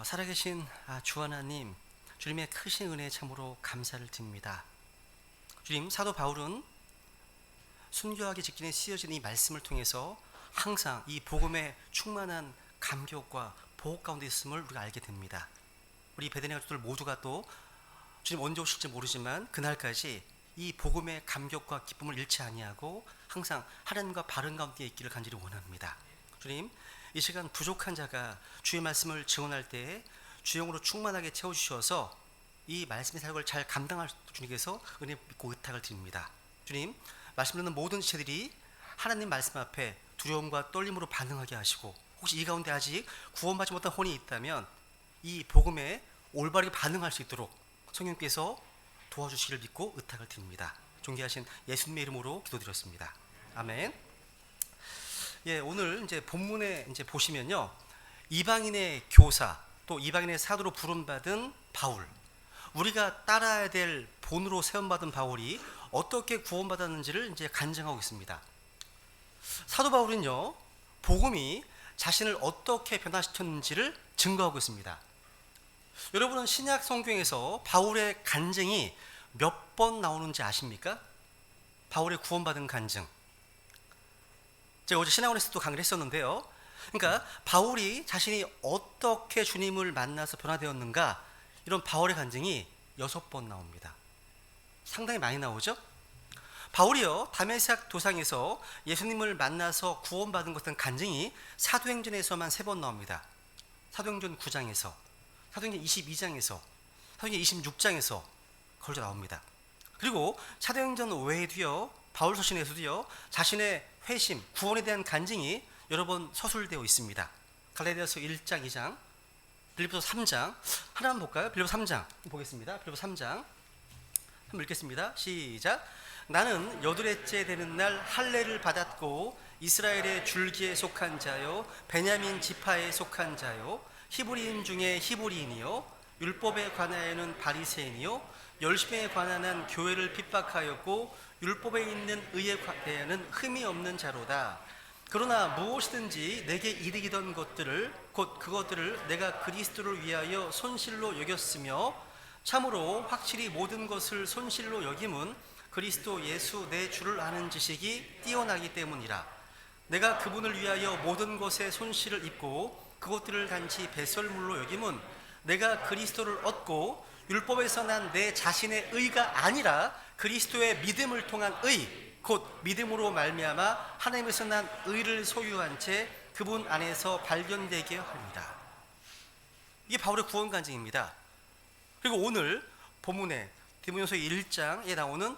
살아계신 주 하나님, 주님의 크신 은혜에 참으로 감사를 드립니다. 주님, 사도 바울은 순교하기 직전에 쓰여진 이 말씀을 통해서 항상 이 복음에 충만한 감격과 보호 가운데 있음을 우리가 알게 됩니다. 우리 베드레 가족들 모두가 또 주님 언제 오실지 모르지만 그날까지 이 복음의 감격과 기쁨을 잃지 아니하고 항상 하나님과 바른 가운데 있기를 간절히 원합니다. 주님, 이 시간 부족한 자가 주의 말씀을 증언할 때에 주영으로 충만하게 채워주셔서 이 말씀의 사역을 잘 감당할 주님께서 은혜 믿고 의탁을 드립니다. 주님, 말씀 듣는 모든 지체들이 하나님 말씀 앞에 두려움과 떨림으로 반응하게 하시고, 혹시 이 가운데 아직 구원받지 못한 혼이 있다면 이 복음에 올바르게 반응할 수 있도록 성령께서 도와주시기를 믿고 의탁을 드립니다. 존귀하신 예수님의 이름으로 기도드렸습니다. 아멘. 오늘 이제 본문에 이제 보시면요, 이방인의 교사 또 이방인의 사도로 부름받은 바울, 우리가 따라야 될 본으로 세움받은 바울이 어떻게 구원받았는지를 이제 간증하고 있습니다. 사도 바울은요, 복음이 자신을 어떻게 변화시켰는지를 증거하고 있습니다. 여러분은 신약 성경에서 바울의 간증이 몇 번 나오는지 아십니까? 바울의 구원받은 간증. 제가 어제 신학원에서도 강의를 했었는데요. 그러니까 바울이 자신이 어떻게 주님을 만나서 변화되었는가, 이런 바울의 간증이 6번 나옵니다. 상당히 많이 나오죠? 바울이요, 다메섹 도상에서 예수님을 만나서 구원받은 것은 간증이 사도행전에서만 3번 나옵니다. 사도행전 9장에서, 사도행전 22장에서, 사도행전 26장에서 걸쳐 나옵니다. 그리고 사도행전 외에도요, 바울 서신에서도요, 자신의 회심, 구원에 대한 간증이 여러 번 서술되어 있습니다. 갈라디아서 1장, 2장, 빌립보서 3장, 하나 한번 볼까요? 빌립보서 3장 보겠습니다. 빌립보서 3장 한번 읽겠습니다. 시작. 나는 여드레째 되는 날 할례를 받았고 이스라엘의 줄기에 속한 자요, 베냐민 지파에 속한 자요, 히브리인 중에 히브리인이요, 율법에 관하여는 바리새인이요, 열심에 관한 교회를 핍박하였고 율법에 있는 의에 대하여는 흠이 없는 자로다. 그러나 무엇이든지 내게 이득이던 것들을, 곧 그것들을 내가 그리스도를 위하여 손실로 여겼으며, 참으로 확실히 모든 것을 손실로 여김은 그리스도 예수 내 주를 아는 지식이 뛰어나기 때문이라. 내가 그분을 위하여 모든 것에 손실을 입고 그것들을 단지 배설물로 여김은 내가 그리스도를 얻고 율법에서 난 내 자신의 의가 아니라 그리스도의 믿음을 통한 의, 곧 믿음으로 말미암아 하나님에서 난 의를 소유한 채 그분 안에서 발견되게 합니다. 이게 바울의 구원 간증입니다. 그리고 오늘 본문에 디모데후서 1장에 나오는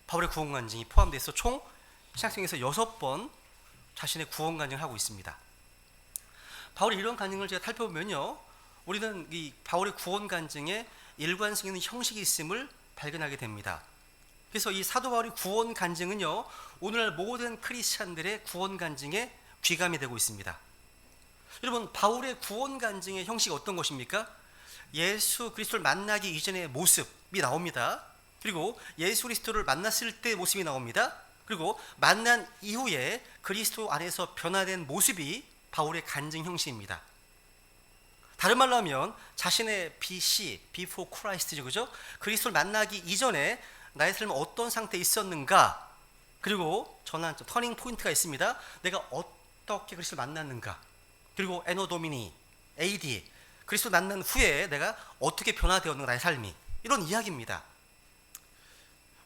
바울의 구원 간증이 포함돼서 총 신약성경에서 6번 자신의 구원 간증을 하고 있습니다. 바울이 이런 간증을 제가 살펴보면요, 우리는 이 바울의 구원 간증에 일관성 있는 형식이 있음을 발견하게 됩니다. 그래서 이 사도 바울의 구원 간증은요, 오늘날 모든 크리스찬들의 구원 간증에 귀감이 되고 있습니다. 여러분, 바울의 구원 간증의 형식이 어떤 것입니까? 예수 그리스도를 만나기 이전의 모습이 나옵니다. 그리고 예수 그리스도를 만났을 때의 모습이 나옵니다. 그리고 만난 이후에 그리스도 안에서 변화된 모습이 바울의 간증 형식입니다. 다른 말로 하면 자신의 BC, before Christ죠, 그죠? 그리스도를 만나기 이전에 나의 삶은 어떤 상태에 있었는가, 그리고 전환, 터닝 포인트가 있습니다. 내가 어떻게 그리스도를 만났는가, 그리고 에노 도미니, AD, 그리스도 만난 후에 내가 어떻게 변화되었는가, 나의 삶이, 이런 이야기입니다.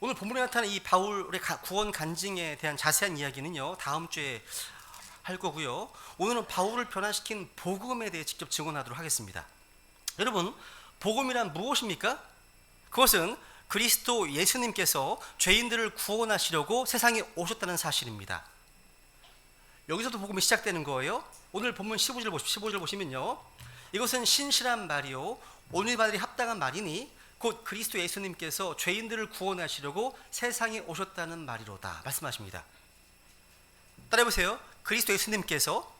오늘 본문에 나타난 이 바울의 구원 간증에 대한 자세한 이야기는요, 다음 주에 할 거고요. 오늘은 바울을 변화시킨 복음에 대해 직접 증언하도록 하겠습니다. 여러분, 복음이란 무엇입니까? 그것은 그리스도 예수님께서 죄인들을 구원하시려고 세상에 오셨다는 사실입니다. 여기서도 복음이 시작되는 거예요. 오늘 본문 15절 보시면요, 이것은 신실한 말이요 오늘 말이 합당한 말이니 곧 그리스도 예수님께서 죄인들을 구원하시려고 세상에 오셨다는 말이로다 말씀하십니다. 따라해보세요. 그리스도 예수님께서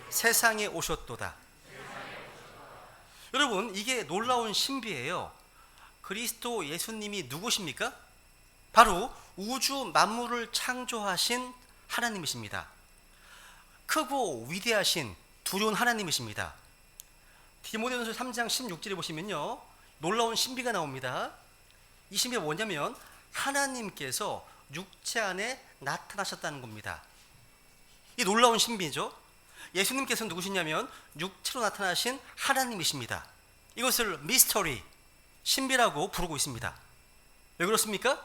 세상에 오셨도다. 여러분, 이게 놀라운 신비예요. 그리스도 예수님이 누구십니까? 바로 우주 만물을 창조하신 하나님이십니다. 크고 위대하신 두려운 하나님이십니다. 디모데전서 3장 16절에 보시면요, 놀라운 신비가 나옵니다. 이 신비가 뭐냐면 하나님께서 육체 안에 나타나셨다는 겁니다. 이 놀라운 신비죠. 예수님께서는 누구시냐면 육체로 나타나신 하나님이십니다. 이것을 미스터리, 신비라고 부르고 있습니다. 왜 그렇습니까?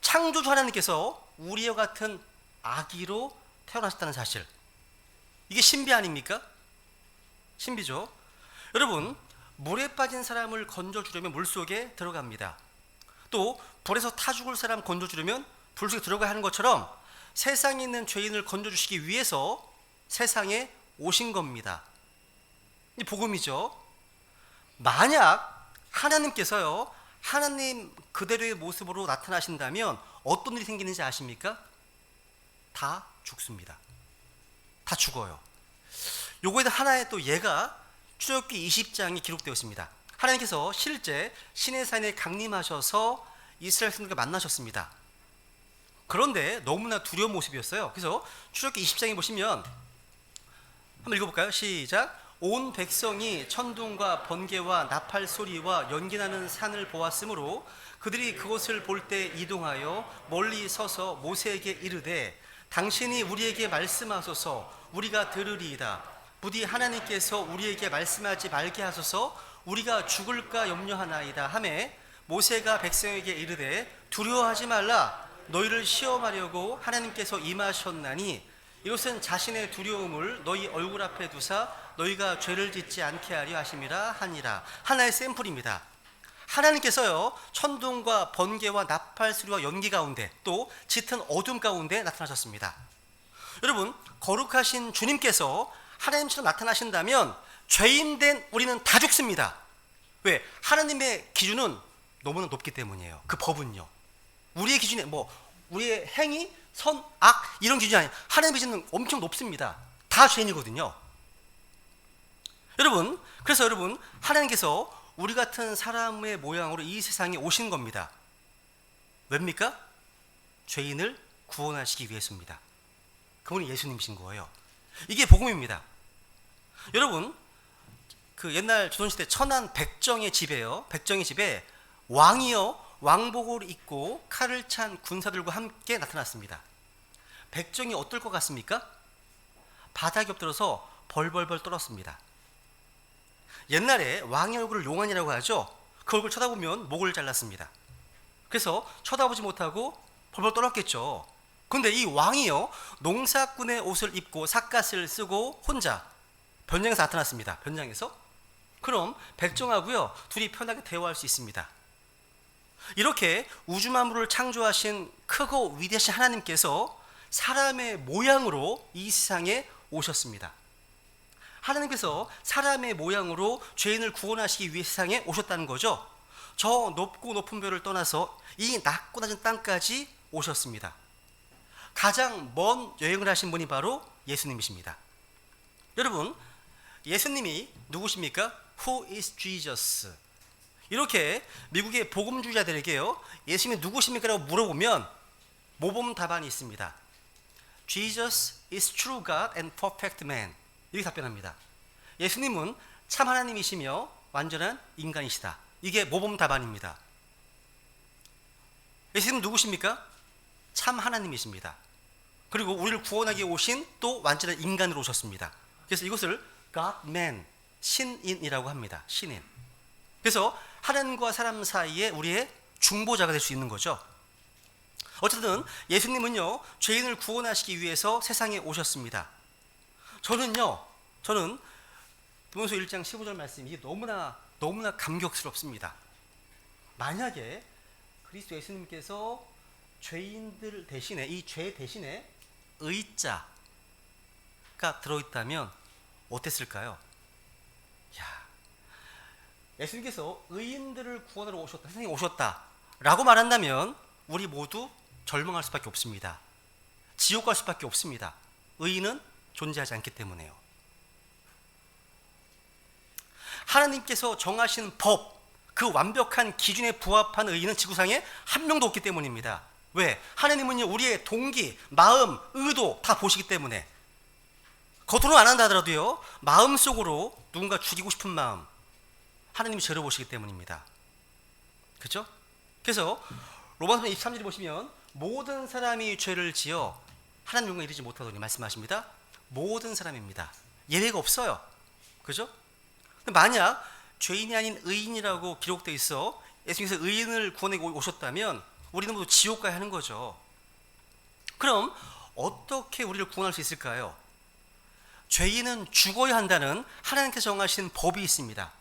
창조주 하나님께서 우리와 같은 아기로 태어나셨다는 사실, 이게 신비 아닙니까? 신비죠. 여러분, 물에 빠진 사람을 건져주려면 물속에 들어갑니다. 또 불에서 타 죽을 사람 건져주려면 불 속에 들어가야 하는 것처럼 세상에 있는 죄인을 건져주시기 위해서 세상에 오신 겁니다. 이 복음이죠. 만약 하나님께서요, 하나님 그대로의 모습으로 나타나신다면 어떤 일이 생기는지 아십니까? 다 죽습니다. 다 죽어요. 요거에 대한 하나의 또 예가 출애굽기 20장에 기록되어 있습니다. 하나님께서 실제 시내산에 강림하셔서 이스라엘 백성들과 만나셨습니다. 그런데 너무나 두려운 모습이었어요. 그래서 출애굽기 20장에 보시면 한번 읽어볼까요? 시작. 온 백성이 천둥과 번개와 나팔 소리와 연기나는 산을 보았으므로 그들이 그것을 볼 때 이동하여 멀리 서서 모세에게 이르되 당신이 우리에게 말씀하소서 우리가 들으리이다. 부디 하나님께서 우리에게 말씀하지 말게 하소서 우리가 죽을까 염려하나이다 하매 모세가 백성에게 이르되 두려워하지 말라. 너희를 시험하려고 하나님께서 임하셨나니 이것은 자신의 두려움을 너희 얼굴 앞에 두사 너희가 죄를 짓지 않게 하려 하심이라 하니라. 하나의 샘플입니다. 하나님께서요, 천둥과 번개와 나팔 소리와 연기 가운데 또 짙은 어둠 가운데 나타나셨습니다. 여러분, 거룩하신 주님께서 하나님처럼 나타나신다면 죄인된 우리는 다 죽습니다. 왜? 하나님의 기준은 너무나 높기 때문이에요. 그 법은요, 우리의 기준에 우리의 행위, 선, 악 이런 기준이 아니에요. 하나님의 기준은 엄청 높습니다. 다 죄인이거든요. 여러분, 그래서 여러분, 하나님께서 우리 같은 사람의 모양으로 이 세상에 오신 겁니다. 왜입니까? 죄인을 구원하시기 위해서입니다. 그분이 예수님이신 거예요. 이게 복음입니다. 여러분, 그 옛날 조선시대 천안 백정의 집에요, 백정의 집에 왕이요, 왕복을 입고 칼을 찬 군사들과 함께 나타났습니다. 백정이 어떨 것 같습니까? 바닥에 엎드려서 벌벌벌 떨었습니다. 옛날에 왕의 얼굴을 용안이라고 하죠. 그 얼굴 쳐다보면 목을 잘랐습니다. 그래서 쳐다보지 못하고 벌벌 떨었겠죠. 그런데 이 왕이요, 농사꾼의 옷을 입고 삿갓을 쓰고 혼자 변장에서 나타났습니다. 변장에서. 그럼 백정하고요, 둘이 편하게 대화할 수 있습니다. 이렇게 우주 만물을 창조하신 크고 위대하신 하나님께서 사람의 모양으로 이 세상에 오셨습니다. 하나님께서 사람의 모양으로 죄인을 구원하시기 위해 세상에 오셨다는 거죠. 저 높고 높은 별을 떠나서 이 낮고 낮은 땅까지 오셨습니다. 가장 먼 여행을 하신 분이 바로 예수님이십니다. 여러분, 예수님이 누구십니까? Who is Jesus? 이렇게 미국의 복음주의자들에게요, 예수님이 누구십니까? 라고 물어보면 모범 답안이 있습니다. Jesus is true God and perfect man. 이렇게 답변합니다. 예수님은 참 하나님이시며 완전한 인간이시다. 이게 모범 답안입니다. 예수님은 누구십니까? 참 하나님이십니다. 그리고 우리를 구원하기 오신 또 완전한 인간으로 오셨습니다. 그래서 이것을 God man, 신인이라고 합니다. 신인. 그래서 하나님과 사람 사이에 우리의 중보자가 될 수 있는 거죠. 어쨌든 예수님은요, 죄인을 구원하시기 위해서 세상에 오셨습니다. 저는 디모데후서 1장 15절 말씀, 이게 너무나 감격스럽습니다. 만약에 그리스도 예수님께서 죄인들 대신에, 이 죄 대신에 의자가 들어있다면 어땠을까요? 예수님께서 의인들을 구원하러 오셨다, 세상에 오셨다 라고 말한다면 우리 모두 절망할 수밖에 없습니다. 지옥 갈 수밖에 없습니다. 의인은 존재하지 않기 때문에요. 하나님께서 정하신 법, 그 완벽한 기준에 부합한 의인은 지구상에 한 명도 없기 때문입니다. 왜? 하나님은요, 우리의 동기, 마음, 의도 다 보시기 때문에. 겉으로 안 한다 하더라도요, 마음속으로 누군가 죽이고 싶은 마음, 하나님이 죄를 보시기 때문입니다. 그렇죠? 그래서 로마서 23절에 보시면 모든 사람이 죄를 지어 하나님 영광에 이르지 못하더니 말씀하십니다. 모든 사람입니다. 예외가 없어요. 그죠? 만약 죄인이 아닌 의인이라고 기록되어 있어 예수님께서 의인을 구원해 오셨다면 우리는 모두 지옥 가야 하는 거죠. 그럼 어떻게 우리를 구원할 수 있을까요? 죄인은 죽어야 한다는 하나님께서 정하신 법이 있습니다.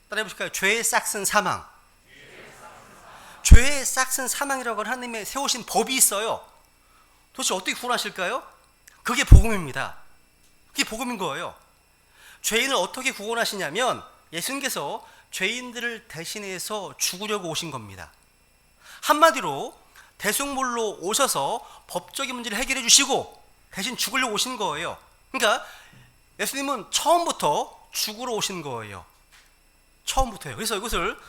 따라해 보실까요? 죄의 싹은 사망. 죄의 싹은 사망이라고 하나님의 세우신 법이 있어요. 도대체 어떻게 구원하실까요? 그게 복음입니다. 그게 복음인 거예요. 죄인을 어떻게 구원하시냐면 예수님께서 죄인들을 대신해서 죽으려고 오신 겁니다. 한마디로 대속물로 오셔서 법적인 문제를 해결해 주시고 대신 죽으려고 오신 거예요. 그러니까 예수님은 처음부터 죽으러 오신 거예요. 처음부터요. 그래서 이것을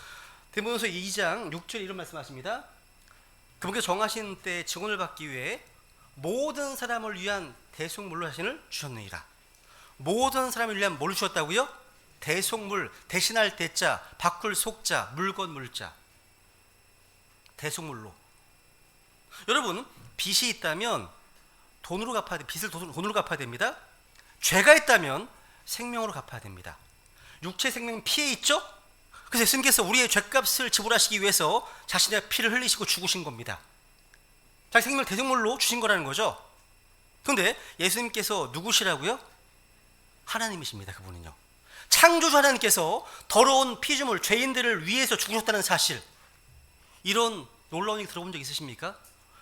디모데후서 2장 6절에 이런 말씀하십니다. 그분께서 정하신 때에 증언을 받기 위해 모든 사람을 위한 대속물로 자신을 주셨느니라. 모든 사람을 위한 뭘 주셨다고요? 대속물, 대신할 대자, 바꿀 속자, 물건 물자. 대속물로. 여러분, 빚이 있다면 돈으로 갚아야 돼. 빚을 돈으로 갚아야 됩니다. 죄가 있다면 생명으로 갚아야 됩니다. 육체 생명 피해 있죠? 그래서 예수님께서 우리의 죄값을 지불하시기 위해서 자신의 피를 흘리시고 죽으신 겁니다. 자기 생명을 대속물로 주신 거라는 거죠. 그런데 예수님께서 누구시라고요? 하나님이십니다. 그분은요. 창조주 하나님께서 더러운 피조물, 죄인들을 위해서 죽으셨다는 사실, 이런 놀라운 얘기 들어본 적 있으십니까?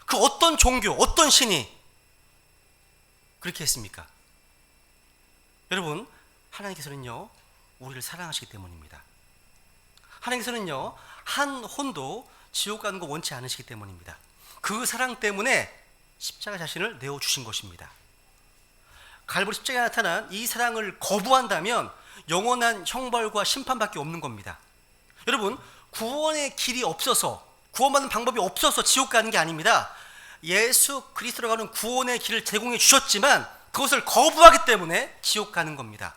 그 어떤 종교, 어떤 신이 그렇게 했습니까? 여러분, 하나님께서는요, 우리를 사랑하시기 때문입니다. 하나님께서는요, 한 혼도 지옥 가는 거 원치 않으시기 때문입니다. 그 사랑 때문에 십자가 자신을 내어주신 것입니다. 갈보리 십자가에 나타난 이 사랑을 거부한다면 영원한 형벌과 심판밖에 없는 겁니다. 여러분, 구원의 길이 없어서, 구원받는 방법이 없어서 지옥 가는 게 아닙니다. 예수 그리스도로 가는 구원의 길을 제공해 주셨지만 그것을 거부하기 때문에 지옥 가는 겁니다.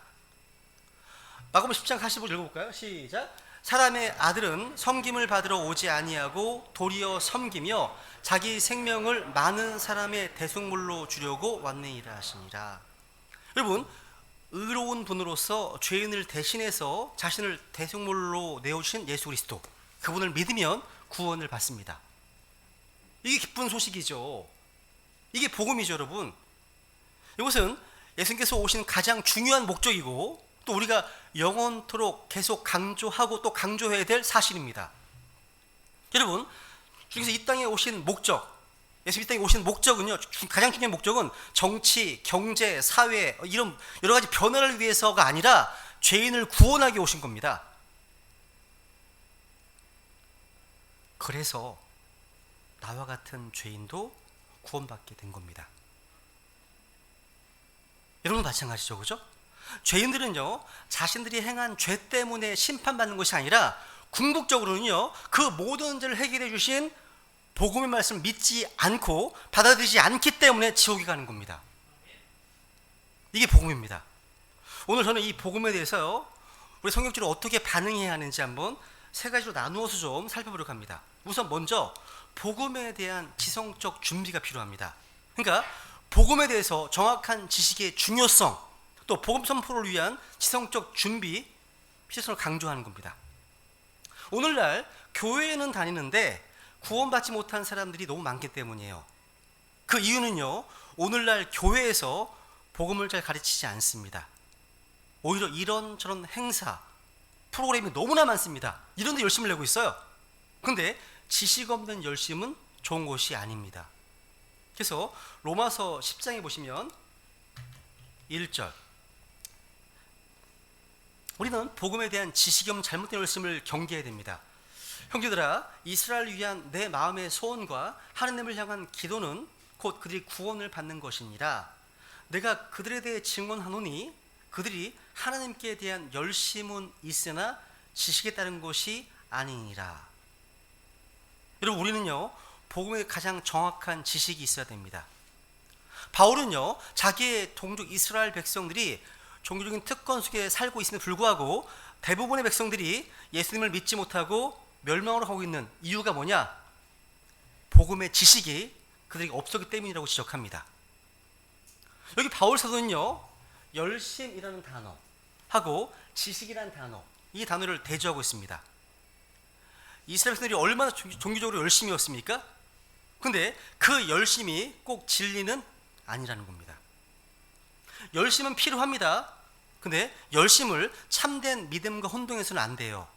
마가복음 10장 45절 읽어볼까요? 시작. 사람의 아들은 섬김을 받으러 오지 아니하고 도리어 섬기며 자기 생명을 많은 사람의 대속물로 주려고 왔느니라 하시니라. 여러분, 의로운 분으로서 죄인을 대신해서 자신을 대속물로 내어주신 예수 그리스도, 그분을 믿으면 구원을 받습니다. 이게 기쁜 소식이죠. 이게 복음이죠. 여러분, 이것은 예수님께서 오신 가장 중요한 목적이고 또 우리가 영원토록 계속 강조하고 또 강조해야 될 사실입니다. 여러분, 주님께서 이 땅에 오신 목적, 예수님 이 땅에 오신 목적은요, 가장 중요한 목적은 정치, 경제, 사회 이런 여러 가지 변화를 위해서가 아니라 죄인을 구원하게 오신 겁니다. 그래서 나와 같은 죄인도 구원받게 된 겁니다. 여러분 마찬가지죠, 그죠? 죄인들은요, 자신들이 행한 죄 때문에 심판받는 것이 아니라 궁극적으로는요, 그 모든 죄를 해결해 주신 복음의 말씀을 믿지 않고 받아들이지 않기 때문에 지옥에 가는 겁니다. 이게 복음입니다. 오늘 저는 이 복음에 대해서요, 우리 성경적으로 어떻게 반응해야 하는지 한번 세 가지로 나누어서 좀 살펴보려고 합니다. 우선 먼저 복음에 대한 지성적 준비가 필요합니다. 그러니까 복음에 대해서 정확한 지식의 중요성, 또 복음 선포를 위한 지성적 준비, 필요성을 강조하는 겁니다. 오늘날 교회에는 다니는데 구원받지 못한 사람들이 너무 많기 때문이에요. 그 이유는요, 오늘날 교회에서 복음을 잘 가르치지 않습니다. 오히려 이런저런 행사, 프로그램이 너무나 많습니다. 이런 데 열심을 내고 있어요. 근데 지식 없는 열심은 좋은 것이 아닙니다. 그래서 로마서 10장에 보시면 1절, 우리는 복음에 대한 지식이 없는 잘못된 열심을 경계해야 됩니다. 형제들아, 이스라엘을 위한 내 마음의 소원과 하느님을 향한 기도는 곧 그들이 구원을 받는 것이니라. 내가 그들에 대해 증언하노니 그들이 하나님께 대한 열심은 있으나 지식에 따른 것이 아니니라. 여러분, 우리는요, 복음에 가장 정확한 지식이 있어야 됩니다. 바울은요, 자기의 동족 이스라엘 백성들이 종교적인 특권 속에 살고 있음에 불구하고 대부분의 백성들이 예수님을 믿지 못하고 멸망으로 가고 있는 이유가 뭐냐? 복음의 지식이 그들에게 없었기 때문이라고 지적합니다. 여기 바울 사도는요, 열심이라는 단어하고 지식이라는 단어, 이 단어를 대조하고 있습니다. 이스라엘 백성들이 얼마나 종교적으로 열심이었습니까? 근데 그 열심이 꼭 진리는 아니라는 겁니다. 열심은 필요합니다. 근데 열심을 참된 믿음과 혼동해서는 안 돼요.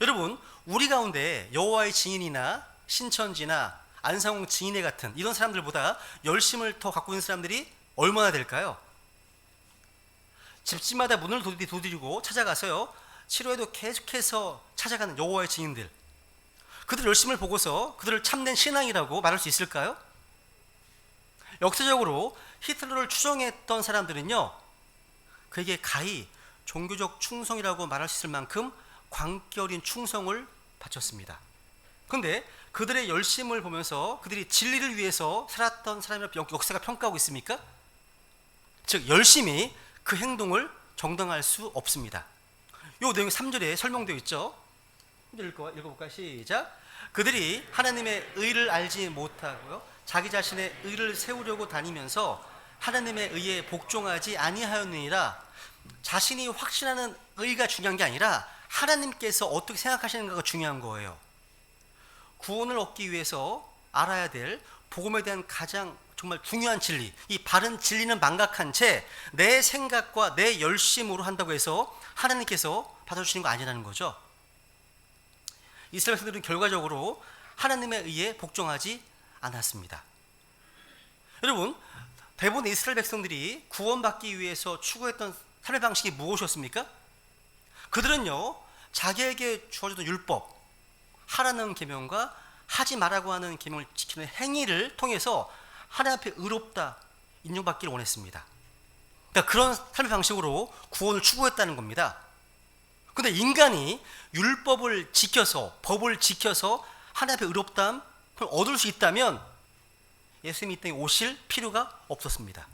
여러분, 우리 가운데 여호와의 증인이나 신천지나 안상홍 증인회 같은 이런 사람들보다 열심을 더 갖고 있는 사람들이 얼마나 될까요? 집집마다 문을 두드리고 찾아가서요, 치료에도 계속해서 찾아가는 여호와의 증인들, 그들 열심을 보고서 그들을 참된 신앙이라고 말할 수 있을까요? 역사적으로 히틀러를 추종했던 사람들은요, 그에게 가히 종교적 충성이라고 말할 수 있을 만큼 광기 어린 충성을 바쳤습니다. 그런데 그들의 열심을 보면서 그들이 진리를 위해서 살았던 사람이라고 역사가 평가하고 있습니까? 즉, 열심히 그 행동을 정당화할 수 없습니다. 이 내용이 3절에 설명되어 있죠. 읽어볼까요? 시작. 그들이 하나님의 의를 알지 못하고요, 자기 자신의 의를 세우려고 다니면서 하나님의 의에 복종하지 아니하였느니라. 자신이 확신하는 의가 중요한 게 아니라 하나님께서 어떻게 생각하시는가가 중요한 거예요. 구원을 얻기 위해서 알아야 될 복음에 대한 가장 정말 중요한 진리, 이 바른 진리는 망각한 채 내 생각과 내 열심으로 한다고 해서 하나님께서 받아주시는 거 아니라는 거죠. 이스라엘 백성들은 결과적으로 하나님의 의에 복종하지 않았습니다. 여러분, 대부분 이스라엘 백성들이 구원받기 위해서 추구했던 삶의 방식이 무엇이었습니까? 그들은요, 자기에게 주어졌던 율법, 하라는 계명과 하지 말라고 하는 계명을 지키는 행위를 통해서 하나님 앞에 의롭다 인정받기를 원했습니다. 그러니까 그런 삶의 방식으로 구원을 추구했다는 겁니다. 그런데 인간이 율법을 지켜서, 법을 지켜서 하나님 앞에 의롭다함을 얻을 수 있다면 예수님이 이 땅에 오실 필요가 없었습니다.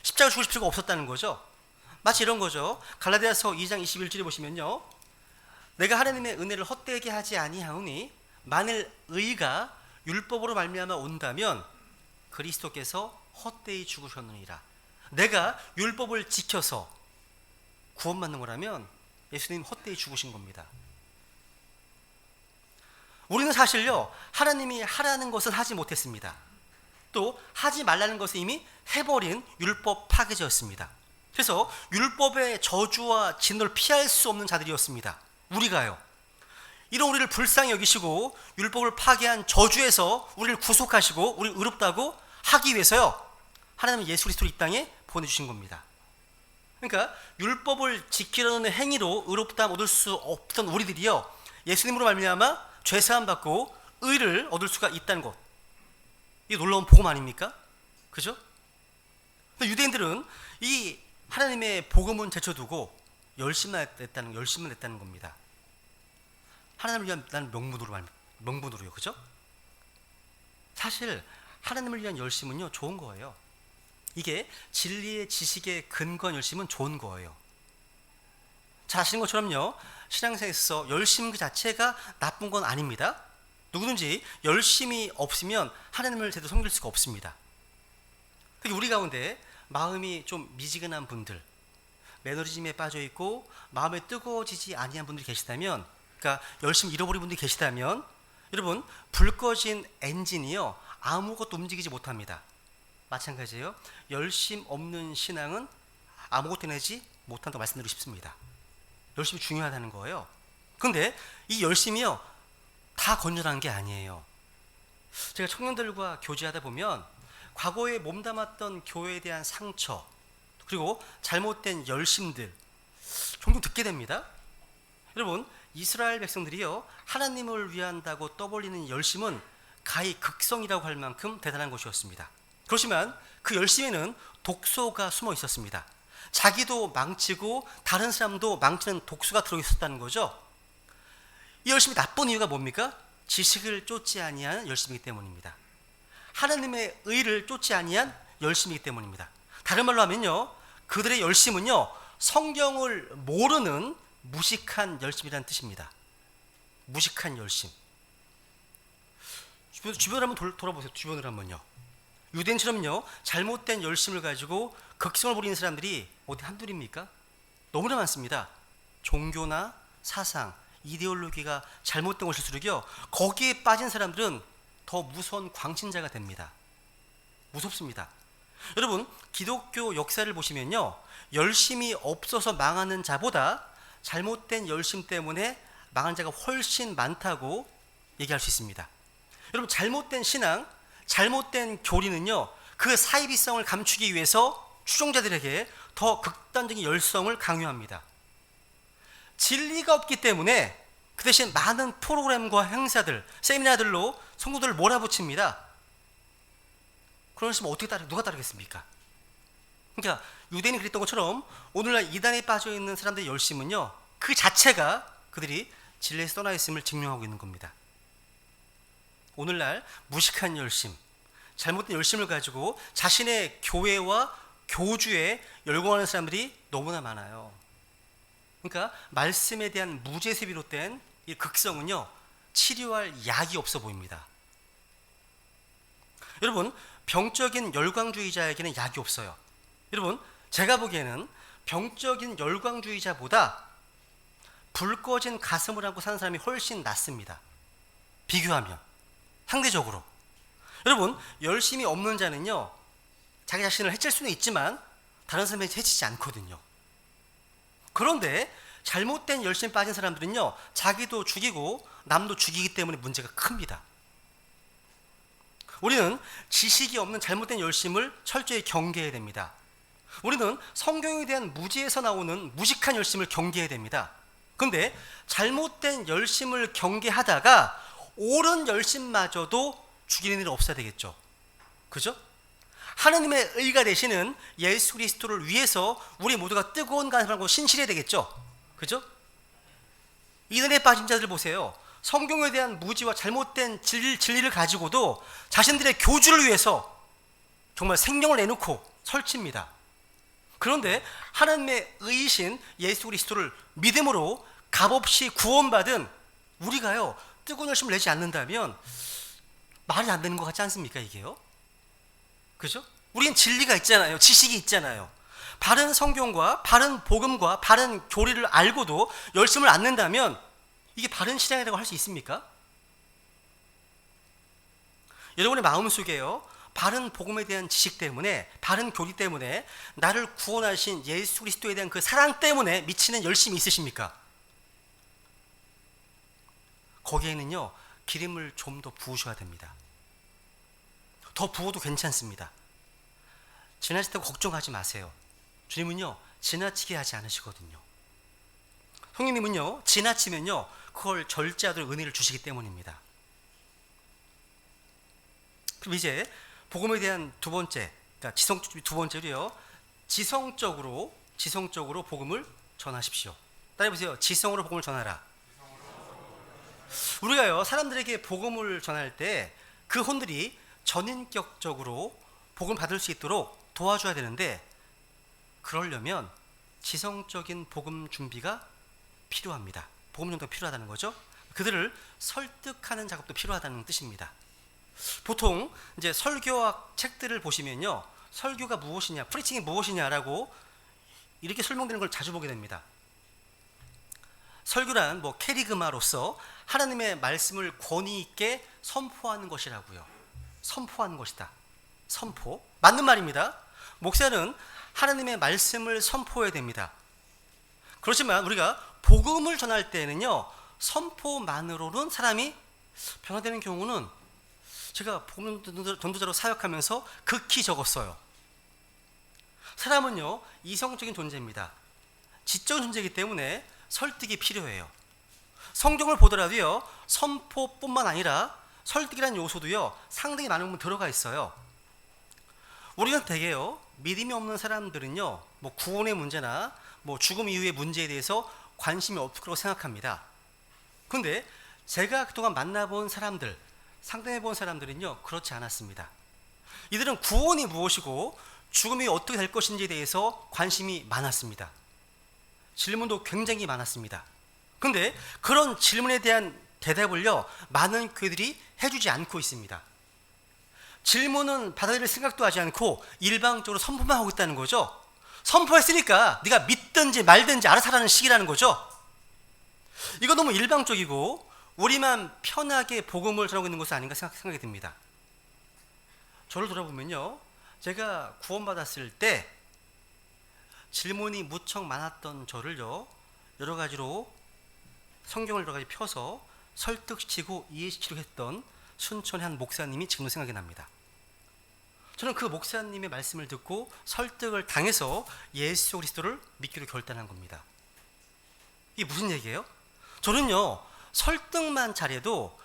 십자가 죽으실 필요가 없었다는 거죠. 마치 이런 거죠. 갈라디아서 2장 21절에 보시면요, 내가 하나님의 은혜를 헛되게 하지 아니하오니 만일 의가 율법으로 말미암아 온다면 그리스도께서 헛되이 죽으셨느니라. 내가 율법을 지켜서 구원받는 거라면 예수님 헛되이 죽으신 겁니다. 우리는 사실요, 하나님이 하라는 것은 하지 못했습니다. 또 하지 말라는 것을 이미 해버린 율법 파괴자였습니다. 그래서 율법의 저주와 진노를 피할 수 없는 자들이었습니다. 우리가요, 이런 우리를 불쌍히 여기시고 율법을 파괴한 저주에서 우리를 구속하시고 우리를 의롭다고 하기 위해서요, 하나님은 예수 그리스도를 이 땅에 보내주신 겁니다. 그러니까 율법을 지키려는 행위로 의롭다함 얻을 수 없던 우리들이요, 예수님으로 말미암아 죄사함 받고 의를 얻을 수가 있다는 것, 이게 놀라운 복음 아닙니까? 그죠? 근데 유대인들은 이 하나님의 복음은 제쳐두고 열심만 냈다는 겁니다. 하나님을 위한 나는 명분으로요, 그죠? 사실 하나님을 위한 열심은요, 좋은 거예요. 이게 진리의 지식의 근거한 열심은 좋은 거예요. 잘 아시는 것처럼요, 신앙생활에 있어서 열심 그 자체가 나쁜 건 아닙니다. 누구든지 열심이 없으면 하나님을 제대로 섬길 수가 없습니다. 특히 우리 가운데 마음이 좀 미지근한 분들, 매너리즘에 빠져있고 마음에 뜨거워지지 아니한 분들이 계시다면, 그러니까 열심히 잃어버린 분들이 계시다면, 여러분, 불 꺼진 엔진이요, 아무것도 움직이지 못합니다. 마찬가지예요. 열심 없는 신앙은 아무것도 내지 못한다고 말씀드리고 싶습니다. 열심이 중요하다는 거예요. 그런데 이 열심이요, 다 건전한 게 아니에요. 제가 청년들과 교제하다 보면 과거에 몸담았던 교회에 대한 상처, 그리고 잘못된 열심들 종종 듣게 됩니다. 여러분, 이스라엘 백성들이요, 하나님을 위한다고 떠벌리는 열심은 가히 극성이라고 할 만큼 대단한 것이었습니다. 그렇지만 그 열심에는 독소가 숨어 있었습니다. 자기도 망치고 다른 사람도 망치는 독소가 들어있었다는 거죠. 이 열심이 나쁜 이유가 뭡니까? 지식을 쫓지 아니하는 열심이기 때문입니다. 하나님의 의를 쫓지 아니한 열심이기 때문입니다. 다른 말로 하면요, 그들의 열심은요, 성경을 모르는 무식한 열심이라는 뜻입니다. 무식한 열심. 주변을 한번 돌아보세요. 주변을 한번요. 유대인처럼요, 잘못된 열심을 가지고 극성을 부리는 사람들이 어디 한둘입니까? 너무나 많습니다. 종교나 사상, 이데올로기가 잘못된 것일수록요, 거기에 빠진 사람들은 더 무서운 광신자가 됩니다. 무섭습니다. 여러분, 기독교 역사를 보시면요, 열심이 없어서 망하는 자보다 잘못된 열심 때문에 망한 자가 훨씬 많다고 얘기할 수 있습니다. 여러분, 잘못된 신앙, 잘못된 교리는요, 그 사이비성을 감추기 위해서 추종자들에게 더 극단적인 열성을 강요합니다. 진리가 없기 때문에 그 대신 많은 프로그램과 행사들, 세미나들로 성도들을 몰아붙입니다. 그러시면 누가 따르겠습니까? 그러니까 유대인이 그랬던 것처럼 오늘날 이단에 빠져있는 사람들의 열심은요, 그 자체가 그들이 진리에서 떠나 있음을 증명하고 있는 겁니다. 오늘날 무식한 열심, 잘못된 열심을 가지고 자신의 교회와 교주에 열광하는 사람들이 너무나 많아요. 그러니까 말씀에 대한 무제세 비롯된 이 극성은요, 치료할 약이 없어 보입니다. 여러분, 병적인 열광주의자에게는 약이 없어요. 여러분, 제가 보기에는 병적인 열광주의자보다 불 꺼진 가슴을 안고 사는 사람이 훨씬 낫습니다. 비교하면 상대적으로. 여러분, 열심이 없는 자는요, 자기 자신을 해칠 수는 있지만 다른 사람에게 해치지 않거든요. 그런데 잘못된 열심에 빠진 사람들은요, 자기도 죽이고 남도 죽이기 때문에 문제가 큽니다. 우리는 지식이 없는 잘못된 열심을 철저히 경계해야 됩니다. 우리는 성경에 대한 무지에서 나오는 무식한 열심을 경계해야 됩니다. 그런데 잘못된 열심을 경계하다가 옳은 열심마저도 죽이는 일은 없어야 되겠죠. 그죠? 하나님의 의가 되시는 예수 그리스도를 위해서 우리 모두가 뜨거운 간을 하고 신실해야 되겠죠. 그죠? 이단에 빠진 자들 보세요. 성경에 대한 무지와 잘못된 진리를 가지고도 자신들의 교주를 위해서 정말 생명을 내놓고 설칩니다. 그런데 하나님의 의이신 예수 그리스도를 믿음으로 값없이 구원받은 우리가요, 뜨거운 열심을 내지 않는다면 말이 안 되는 것 같지 않습니까, 이게요? 그죠? 우리는 진리가 있잖아요. 지식이 있잖아요. 바른 성경과 바른 복음과 바른 교리를 알고도 열심을 안 낸다면 이게 바른 신앙이라고 할 수 있습니까? 여러분의 마음속에요, 바른 복음에 대한 지식 때문에, 바른 교리 때문에, 나를 구원하신 예수 그리스도에 대한 그 사랑 때문에 미치는 열심이 있으십니까? 거기에는요, 기름을 좀 더 부으셔야 됩니다. 더 부어도 괜찮습니다. 지나치다고 걱정하지 마세요. 주님은요, 지나치게 하지 않으시거든요. 성령님은요, 지나치면요, 그걸 절제하도록 은혜를 주시기 때문입니다. 그럼 이제 복음에 대한 두 번째, 그러니까 두 번째로요, 지성적으로 복음을 전하십시오. 따라해보세요. 지성으로 복음을 전하라. 우리가요, 사람들에게 복음을 전할 때 그 혼들이 전인격적으로 복음을 받을 수 있도록 도와줘야 되는데, 그러려면 지성적인 복음 준비가 필요합니다. 복음 전도가 필요하다는 거죠. 그들을 설득하는 작업도 필요하다는 뜻입니다. 보통 이제 설교학 책들을 보시면요, 설교가 무엇이냐, 프리칭이 무엇이냐라고 이렇게 설명되는 걸 자주 보게 됩니다. 설교란 캐리그마로서 하나님의 말씀을 권위 있게 선포하는 것이라고요. 선포하는 것이다. 선포. 맞는 말입니다. 목사는 하나님의 말씀을 선포해야 됩니다. 그렇지만 우리가 복음을 전할 때는요, 선포만으로는 사람이 변화되는 경우는 제가 복음 전도자로 사역하면서 극히 적었어요. 사람은요, 이성적인 존재입니다. 지적인 존재이기 때문에 설득이 필요해요. 성경을 보더라도요, 선포뿐만 아니라 설득이라는 요소도요, 상당히 많은 부분 들어가 있어요. 우리는 대개요, 믿음이 없는 사람들은요, 구원의 문제나 죽음 이후의 문제에 대해서 관심이 없을 거라고 생각합니다. 그런데 제가 그동안 만나본 사람들, 상담해본 사람들은요, 그렇지 않았습니다. 이들은 구원이 무엇이고 죽음이 어떻게 될 것인지에 대해서 관심이 많았습니다. 질문도 굉장히 많았습니다. 근데 그런 질문에 대한 대답을요, 많은 교회들이 해주지 않고 있습니다. 질문은 받아들일 생각도 하지 않고 일방적으로 선포만 하고 있다는 거죠. 선포했으니까 네가 믿든지 말든지 알아서 하라는 식이라는 거죠. 이거 너무 일방적이고 우리만 편하게 복음을 전하고 있는 것은 아닌가 생각이 듭니다. 저를 돌아보면요, 제가 구원받았을 때 질문이 무척 많았던 저를요, 여러 가지로 성경을 여러 가지 펴서 설득시키고 이해시키려고 했던 순천의 한 목사님이 지금도 생각이 납니다. 저는 그 목사님의 말씀을 듣고 설득을 당해서 예수 그리스도를 믿기로 결단한 겁니다. 이게 무슨 얘기예요? 저는요, 설득만 잘해도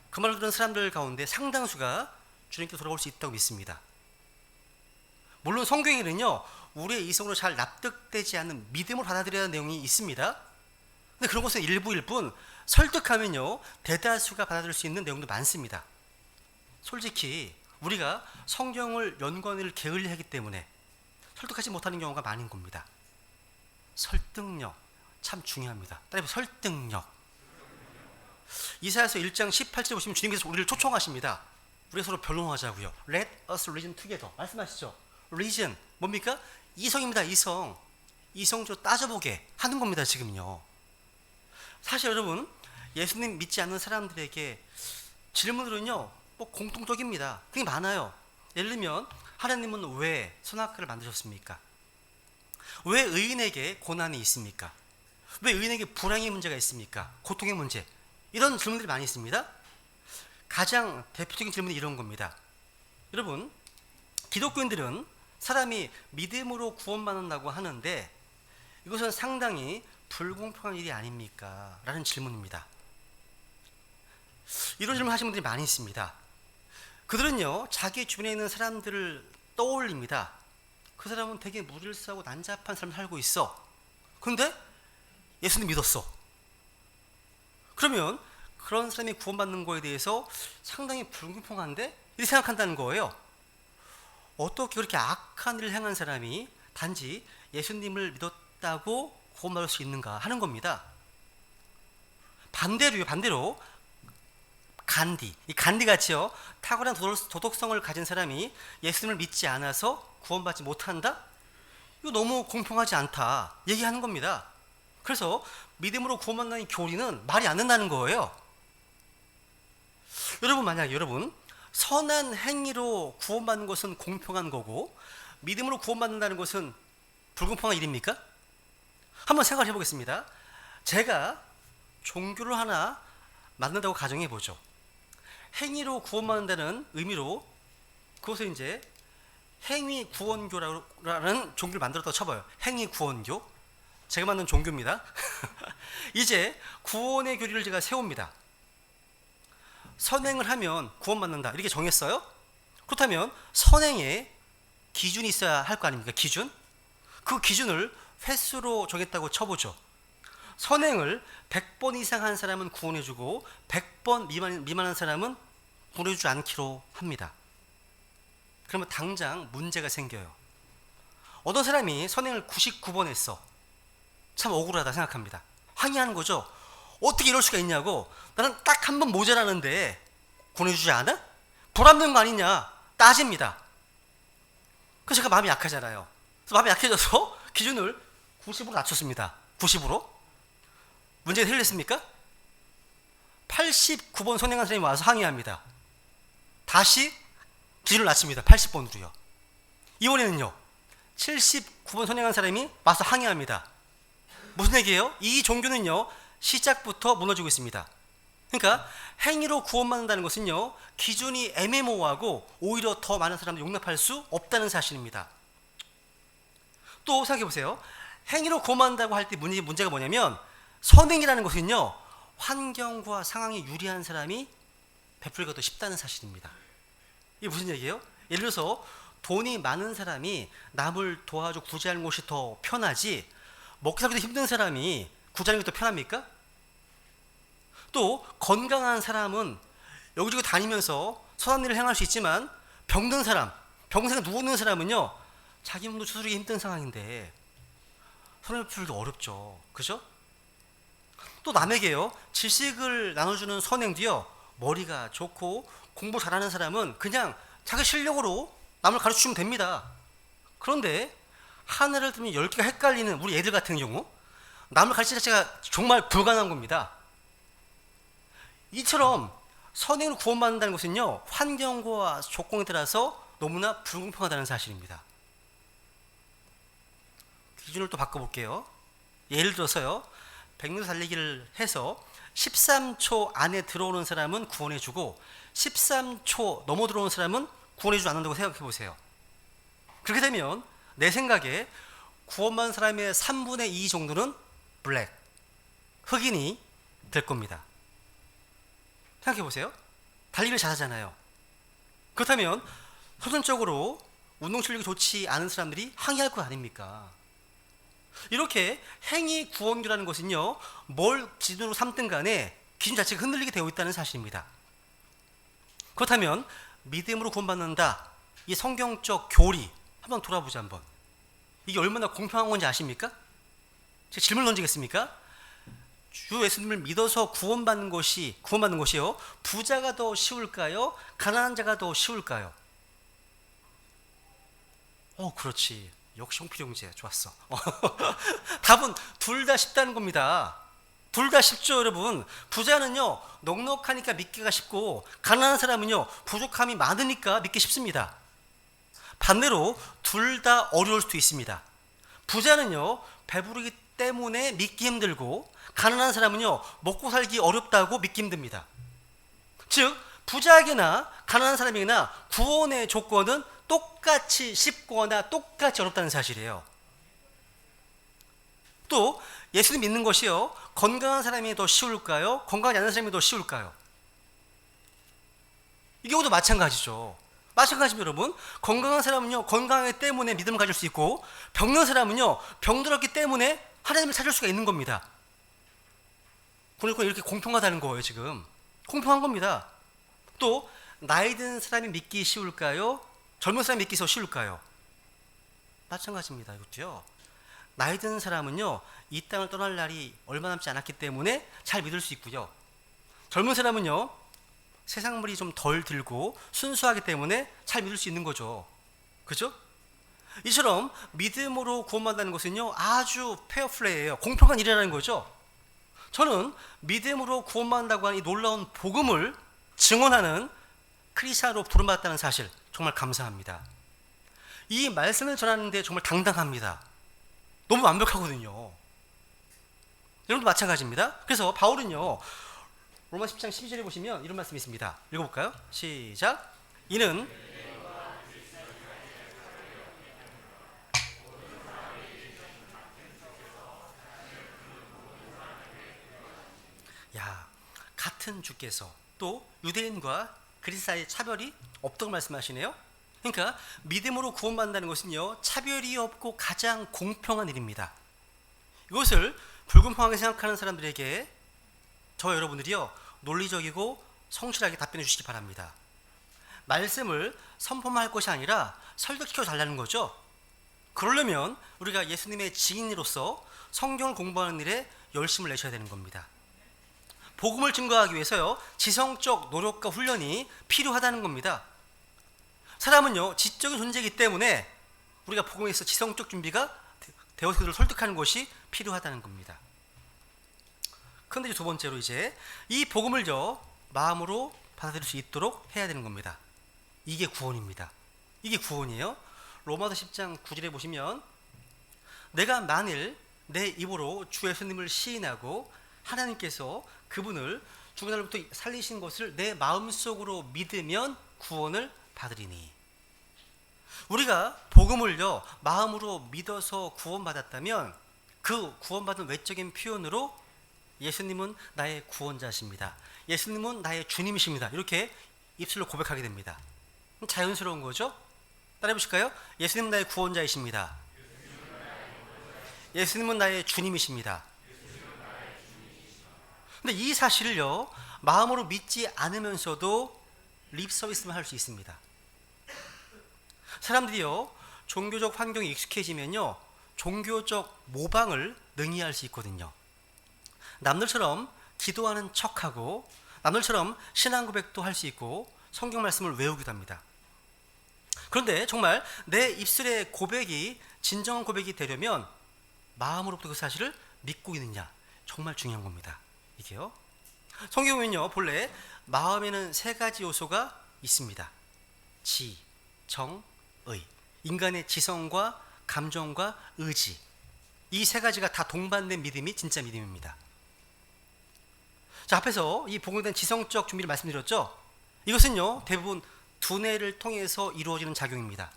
그 말을 듣는 사람들 가운데 상당수가 주님께 돌아올 수 있다고 믿습니다. 물론 성경에는요, 우리의 이성으로 잘 납득되지 않는 믿음을 받아들여야 하는 내용이 있습니다. 근데 그런 것은 일부일 뿐, 설득하면요, 대다수가 받아들일 수 있는 내용도 많습니다. 솔직히 우리가 성경을 연관을 게을리하기 때문에 설득하지 못하는 경우가 많은 겁니다. 설득력 참 중요합니다. 따라서 설득력. 이사야서 1장 18절 보시면 주님께서 우리를 초청하십니다. 우리가 서로 변론하자고요. Let us reason together. 말씀하시죠. reason 뭡니까? 이성입니다. 이성적으로 따져보게 하는 겁니다. 지금요. 사실 여러분, 예수님 믿지 않는 사람들에게 질문들은요, 뭐 공통적입니다. 그게 많아요. 예를 들면 하나님은 왜 선악과를 만드셨습니까? 왜 의인에게 고난이 있습니까? 왜 의인에게 불행의 문제가 있습니까? 고통의 문제. 이런 질문들이 많이 있습니다. 가장 대표적인 질문이 이런 겁니다. 여러분, 기독교인들은 사람이 믿음으로 구원받는다고 하는데 이것은 상당히 불공평한 일이 아닙니까? 라는 질문입니다. 이런 질문 하시는 분들이 많이 있습니다. 그들은요, 자기 주변에 있는 사람들을 떠올립니다. 그 사람은 되게 무질서하고 난잡한 삶을 살고 있어. 근데 예수님 믿었어. 그러면 그런 사람이 구원받는 거에 대해서 상당히 불공평한데? 이렇게 생각한다는 거예요. 어떻게 그렇게 악한 일을 행한 사람이 단지 예수님을 믿었다고 구원받을 수 있는가 하는 겁니다. 반대로 이 간디같이요, 탁월한 도덕성을 가진 사람이 예수님을 믿지 않아서 구원받지 못한다? 이거 너무 공평하지 않다 얘기하는 겁니다. 그래서 믿음으로 구원받는 교리는 말이 안 된다는 거예요. 만약 여러분 선한 행위로 구원받는 것은 공평한 거고 믿음으로 구원받는다는 것은 불공평한 일입니까? 한번 생각해 보겠습니다. 제가 종교를 하나 만든다고 가정해 보죠. 행위로 구원받는다는 의미로 그것을 이제 행위구원교라는 종교를 만들었다고 쳐봐요. 행위구원교. 제가 만든 종교입니다. 이제 구원의 교리를 제가 세웁니다. 선행을 하면 구원받는다 이렇게 정했어요. 그렇다면 선행에 기준이 있어야 할 거 아닙니까? 기준. 그 기준을 횟수로 정했다고 쳐보죠. 선행을 100번 이상 한 사람은 구원해주고 100번 미만한 사람은 구원해주지 않기로 합니다. 그러면 당장 문제가 생겨요. 어떤 사람이 선행을 99번 했어. 참 억울하다 생각합니다. 항의하는 거죠. 어떻게 이럴 수가 있냐고. 나는 딱 한 번 모자라는데 구원해주지 않아? 불합리한 거 아니냐 따집니다. 그래서 제가 마음이 약하잖아요. 그래서 마음이 약해져서 기준을 90으로 낮췄습니다. 90으로. 문제가 해결됐습니까? 89번 선행한 사람이 와서 항의합니다. 다시 기준을 낮춥니다. 80번으로요. 이번에는요, 79번 선행한 사람이 와서 항의합니다. 무슨 얘기예요? 이 종교는요, 시작부터 무너지고 있습니다. 그러니까 행위로 구원받는다는 것은요, 기준이 애매모호하고 오히려 더 많은 사람을 용납할 수 없다는 사실입니다. 또 생각해 보세요. 행위로 구원받는다고 할 때 문제가 뭐냐면 선행이라는 것은요, 환경과 상황이 유리한 사람이 베풀기가 더 쉽다는 사실입니다. 이게 무슨 얘기예요? 예를 들어서 돈이 많은 사람이 남을 도와줘 구제하는 것이 더 편하지 먹기 살기도 힘든 사람이 구제하는 게 더 편합니까? 또 건강한 사람은 여기저기 다니면서 선한 일을 행할 수 있지만 병든 사람, 병상에 누워있는 사람은요, 자기 몸도 추스르기 힘든 상황인데 손을 풀기 어렵죠. 그죠? 또 남에게요, 지식을 나눠주는 선행도요, 머리가 좋고 공부 잘하는 사람은 그냥 자기 실력으로 남을 가르치면 됩니다. 그런데 하나를 들면 10개가 헷갈리는 우리 애들 같은 경우, 남을 가르치는 자체가 정말 불가능한 겁니다. 이처럼 선행으로 구원받는다는 것은요, 환경과 조건에 따라서 너무나 불공평하다는 사실입니다. 기준을 또 바꿔볼게요. 예를 들어서요, 100m 달리기를 해서 13초 안에 들어오는 사람은 구원해주고 13초 넘어 들어오는 사람은 구원해주지 않는다고 생각해 보세요. 그렇게 되면 내 생각에 구원받은 사람의 3분의 2 정도는 블랙, 흑인이 될 겁니다. 생각해 보세요. 달리기를 잘하잖아요. 그렇다면 선천적으로 운동 실력이 좋지 않은 사람들이 항의할 거 아닙니까? 이렇게 행위 구원교라는 것은요, 뭘 기준으로 삼든 간에 기준 자체가 흔들리게 되어 있다는 사실입니다. 그렇다면 믿음으로 구원받는다, 이 성경적 교리 한번 돌아보자. 한번 이게 얼마나 공평한 건지 아십니까? 제가 질문 던지겠습니까? 주 예수님을 믿어서 구원받는 것이요, 부자가 더 쉬울까요? 가난한 자가 더 쉬울까요? 그렇지. 역시 홍필 형제 좋았어. 답은 둘 다 쉽다는 겁니다. 둘 다 쉽죠, 여러분. 부자는요, 넉넉하니까 믿기가 쉽고, 가난한 사람은요, 부족함이 많으니까 믿기 쉽습니다. 반대로 둘 다 어려울 수도 있습니다. 부자는요, 배부르기 때문에 믿기 힘들고, 가난한 사람은요, 먹고 살기 어렵다고 믿기 힘듭니다. 즉, 부자에게나 가난한 사람에게나 구원의 조건은 똑같이 쉽거나 똑같이 어렵다는 사실이에요. 또 예수님 믿는 것이요, 건강한 사람이 더 쉬울까요? 건강하지 않은 사람이 더 쉬울까요? 이 경우도 마찬가지죠. 마찬가지입니다, 여러분. 건강한 사람은요, 건강하기 때문에 믿음을 가질 수 있고, 병든 사람은요, 병들었기 때문에 하나님을 찾을 수가 있는 겁니다. 그러니까 이렇게 공평하다는 거예요. 지금 공평한 겁니다. 또 나이 든 사람이 믿기 쉬울까요? 젊은 사람이 믿기 더 쉬울까요? 마찬가지입니다. 이것도요, 나이 든 사람은요, 이 땅을 떠날 날이 얼마 남지 않았기 때문에 잘 믿을 수 있고요, 젊은 사람은요, 세상물이 좀 덜 들고 순수하기 때문에 잘 믿을 수 있는 거죠. 그죠? 이처럼 믿음으로 구원받는다는 것은요, 아주 페어플레이예요. 공평한 일이라는 거죠. 저는 믿음으로 구원받는다고 하는 이 놀라운 복음을 증언하는 크리스찬으로 부름받았다는 사실 정말 감사합니다. 이 말씀을 전하는데 정말 당당합니다. 너무 완벽하거든요. 여러분도 마찬가지입니다. 그래서 바울은요, 로마 10장 12절에 보시면 이런 말씀이 있습니다. 읽어볼까요? 시작. 이는 같은 주께서 또 유대인과 그리스 사이의 차별이 없다고 말씀하시네요. 그러니까 믿음으로 구원받는다는 것은요, 차별이 없고 가장 공평한 일입니다. 이것을 불공평하게 생각하는 사람들에게 저와 여러분들이요, 논리적이고 성실하게 답변해 주시기 바랍니다. 말씀을 선포만 할 것이 아니라 설득시켜 달라는 거죠. 그러려면 우리가 예수님의 증인으로서 성경을 공부하는 일에 열심을 내셔야 되는 겁니다. 복음을 증거하기 위해서요, 지성적 노력과 훈련이 필요하다는 겁니다. 사람은요, 지적인 존재이기 때문에 우리가 복음에 있어 지성적 준비가 되어서 그들을 설득하는 것이 필요하다는 겁니다. 그런데 두 번째로 이제 이 복음을요, 마음으로 받아들일 수 있도록 해야 되는 겁니다. 이게 구원입니다. 이게 구원이에요. 로마서 10장 9절에 보시면, 내가 만일 내 입으로 주 예수님을 시인하고 하나님께서 그분을 죽은 날부터 살리신 것을 내 마음속으로 믿으면 구원을 받으리니. 우리가 복음을요, 마음으로 믿어서 구원받았다면 그 구원받은 외적인 표현으로 예수님은 나의 구원자십니다, 예수님은 나의 주님이십니다, 이렇게 입술로 고백하게 됩니다. 자연스러운 거죠? 따라해 보실까요? 예수님은 나의 구원자이십니다, 예수님은 나의 주님이십니다. 근데 이 사실을요, 마음으로 믿지 않으면서도 립 서비스만 할 수 있습니다. 사람들이요, 종교적 환경에 익숙해지면요, 종교적 모방을 능히 할 수 있거든요. 남들처럼 기도하는 척하고 남들처럼 신앙 고백도 할 수 있고 성경 말씀을 외우기도 합니다. 그런데 정말 내 입술의 고백이 진정한 고백이 되려면 마음으로부터 그 사실을 믿고 있느냐, 정말 중요한 겁니다. 이게요. 성경은요, 본래 마음에는 세 가지 요소가 있습니다. 지, 정, 의. 인간의 지성과 감정과 의지, 이 세 가지가 다 동반된 믿음이 진짜 믿음입니다. 자, 앞에서 이 복음에 대한 지성적 준비를 말씀드렸죠. 이것은요, 대부분 두뇌를 통해서 이루어지는 작용입니다.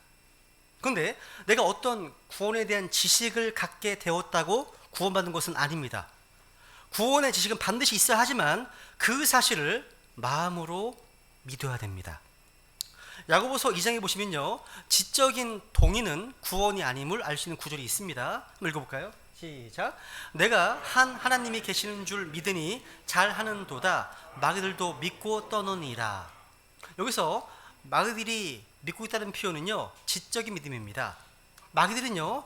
그런데 내가 어떤 구원에 대한 지식을 갖게 되었다고 구원받는 것은 아닙니다. 구원의 지식은 반드시 있어야 하지만 그 사실을 마음으로 믿어야 됩니다. 야고보서 2장에 보시면요, 지적인 동의는 구원이 아님을 알 수 있는 구절이 있습니다. 한번 읽어볼까요? 시작. 내가 한 하나님이 계시는 줄 믿으니 잘하는도다. 마귀들도 믿고 떠노니라. 여기서 마귀들이 믿고 있다는 표현은요, 지적인 믿음입니다. 마귀들은요,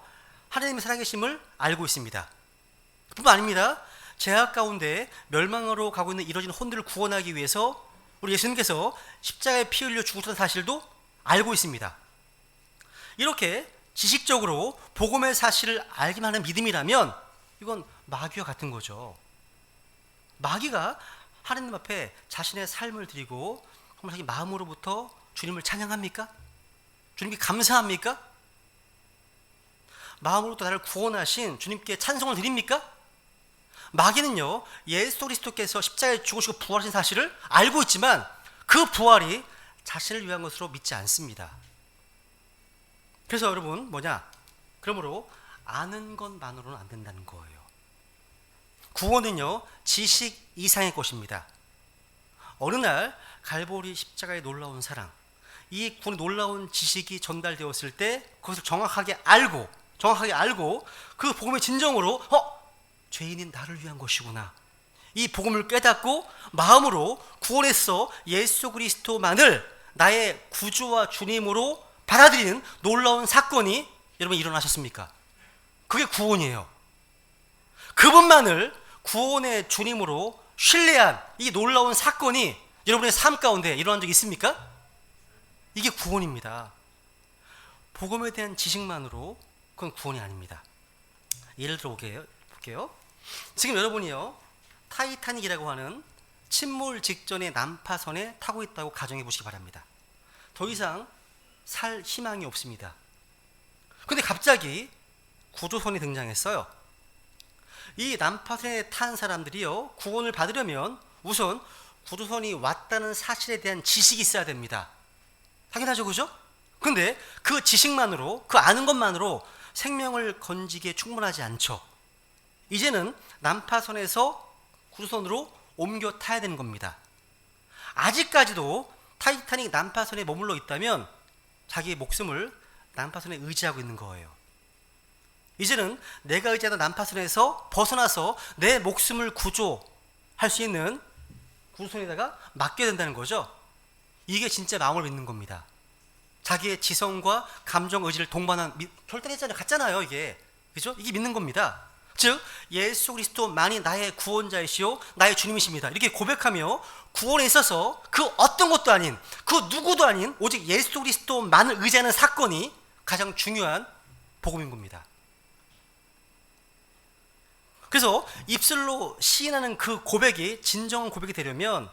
하나님의 살아계심을 알고 있습니다. 그뿐만 아닙니다. 죄악 가운데 멸망으로 가고 있는 이뤄진 혼들을 구원하기 위해서 우리 예수님께서 십자가에 피 흘려 죽으셨다는 사실도 알고 있습니다. 이렇게 지식적으로 복음의 사실을 알기만 하는 믿음이라면 이건 마귀와 같은 거죠. 마귀가 하나님 앞에 자신의 삶을 드리고 정말 자기 마음으로부터 주님을 찬양합니까? 주님께 감사합니까? 마음으로부터 나를 구원하신 주님께 찬송을 드립니까? 마귀는요, 예수 그리스도께서 십자가에 죽으시고 부활하신 사실을 알고 있지만 그 부활이 자신을 위한 것으로 믿지 않습니다. 그래서 여러분 그러므로 아는 것만으로는 안 된다는 거예요. 구원은요, 지식 이상의 것입니다. 어느 날 갈보리 십자가의 놀라운 사랑, 이 구원의 놀라운 지식이 전달되었을 때 그것을 정확하게 알고 그 복음의 진정으로 죄인인 나를 위한 것이구나, 이 복음을 깨닫고 마음으로 구원에서 예수 그리스도만을 나의 구주와 주님으로 받아들이는 놀라운 사건이 여러분 일어나셨습니까? 그게 구원이에요. 그분만을 구원의 주님으로 신뢰한 이 놀라운 사건이 여러분의 삶 가운데 일어난 적이 있습니까? 이게 구원입니다. 복음에 대한 지식만으로 그건 구원이 아닙니다. 예를 들어 볼게요. 지금 여러분이요, 타이타닉이라고 하는 침몰 직전의 난파선에 타고 있다고 가정해 보시기 바랍니다. 더 이상 살 희망이 없습니다. 근데 갑자기 구조선이 등장했어요. 이 난파선에 탄 사람들이요, 구원을 받으려면 우선 구조선이 왔다는 사실에 대한 지식이 있어야 됩니다. 당연하죠, 그죠? 근데 그 지식만으로, 그 아는 것만으로 생명을 건지기에 충분하지 않죠. 이제는 난파선에서 구조선으로 옮겨 타야 되는 겁니다. 아직까지도 타이타닉 난파선에 머물러 있다면 자기의 목숨을 난파선에 의지하고 있는 거예요. 이제는 내가 의지하던 난파선에서 벗어나서 내 목숨을 구조할 수 있는 구조선에다가 맡겨야 된다는 거죠. 이게 진짜 마음을 믿는 겁니다. 자기의 지성과 감정, 의지를 동반한 결단했잖아요. 같잖아요, 이게. 그죠? 이게 믿는 겁니다. 즉 예수 그리스도만이 나의 구원자이시오, 나의 주님이십니다. 이렇게 고백하며 구원에 있어서 그 어떤 것도 아닌, 그 누구도 아닌 오직 예수 그리스도만을 의지하는 사건이 가장 중요한 복음인 겁니다. 그래서 입술로 시인하는 그 고백이 진정한 고백이 되려면